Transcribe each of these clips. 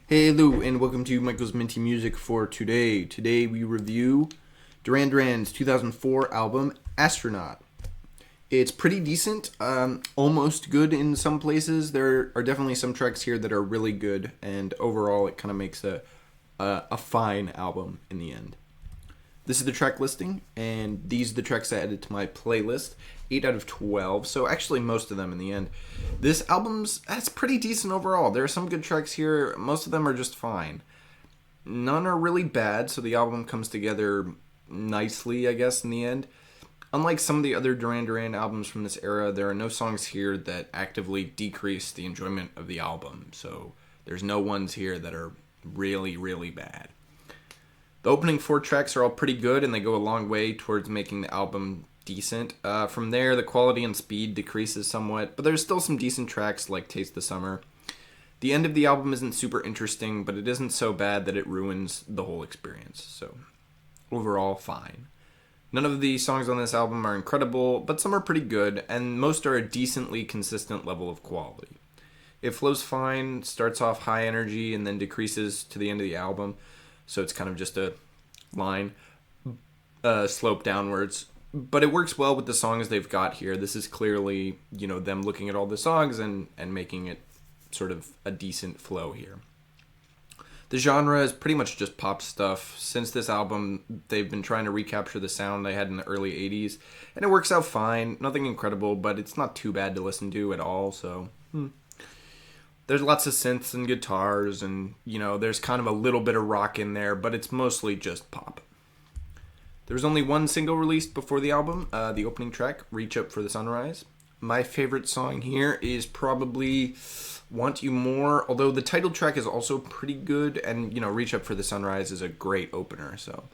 Hello and welcome to Michael's Minty Music for today. Today we review Duran Duran's 2004 album Astronaut. It's pretty decent, almost good in some places. There are definitely some tracks here that are really good, and overall it kind of makes a fine album in the end. This is the track listing, and these are the tracks I added to my playlist. 8 out of 12, so actually most of them in the end. This that's pretty decent overall. There are some good tracks here. Most of them are just fine. None are really bad, so the album comes together nicely, I guess, in the end. Unlike some of the other Duran Duran albums from this era, there are no songs here that actively decrease the enjoyment of the album. So there's no ones here that are really, really bad. The opening 4 tracks are all pretty good, and they go a long way towards making the album decent. From there, the quality and speed decreases somewhat, but there's still some decent tracks like Taste the Summer. The end of the album isn't super interesting, but it isn't so bad that it ruins the whole experience. So, overall, fine. None of the songs on this album are incredible, but some are pretty good, and most are a decently consistent level of quality. It flows fine, starts off high energy, and then decreases to the end of the album. So it's kind of just a line, slope downwards. But it works well with the songs they've got here. This is clearly, them looking at all the songs and making it sort of a decent flow here. The genre is pretty much just pop stuff. Since this album, they've been trying to recapture the sound they had in the early 80s. And it works out fine. Nothing incredible, but it's not too bad to listen to at all, so... There's lots of synths and guitars, and, there's kind of a little bit of rock in there, but it's mostly just pop. There was only one single released before the album, the opening track, Reach Up for the Sunrise. My favorite song here is probably Want You More, although the title track is also pretty good, and, Reach Up for the Sunrise is a great opener, so.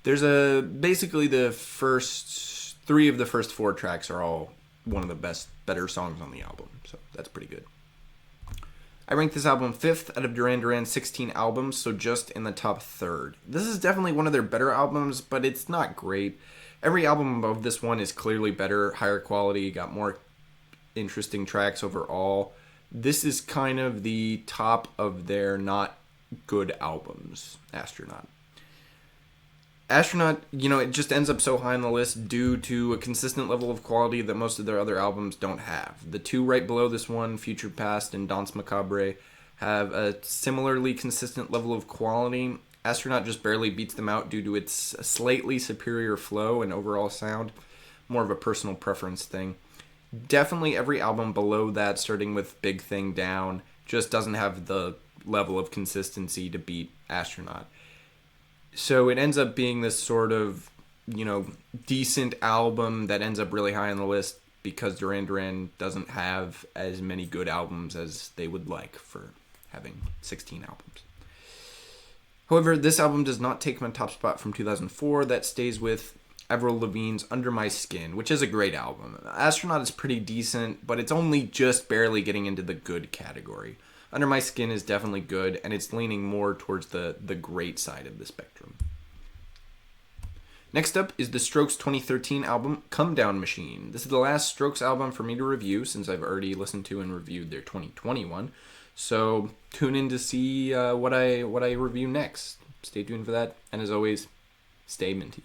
There's basically the first 3 of the first 4 tracks are all one of the better songs on the album, so that's pretty good. I ranked this album 5th out of Duran Duran's 16 albums, so just in the top third. This is definitely one of their better albums, but it's not great. Every album above this one is clearly better, higher quality, got more interesting tracks overall. This is kind of the top of their not good albums, Astronaut. Astronaut, it just ends up so high on the list due to a consistent level of quality that most of their other albums don't have. The 2 right below this one, Future Past and Danse Macabre, have a similarly consistent level of quality. Astronaut just barely beats them out due to its slightly superior flow and overall sound. More of a personal preference thing. Definitely every album below that, starting with Big Thing Down, just doesn't have the level of consistency to beat Astronaut. So it ends up being this sort of, decent album that ends up really high on the list because Duran Duran doesn't have as many good albums as they would like for having 16 albums. However, this album does not take my top spot from 2004. That stays with Avril Lavigne's Under My Skin, which is a great album. Astronaut is pretty decent, but it's only just barely getting into the good category. Under My Skin is definitely good, and it's leaning more towards the great side of the spectrum. Next up is the Strokes 2013 album, Comedown Machine. This is the last Strokes album for me to review, since I've already listened to and reviewed their 2021. So tune in to see what I review next. Stay tuned for that, and as always, stay minty.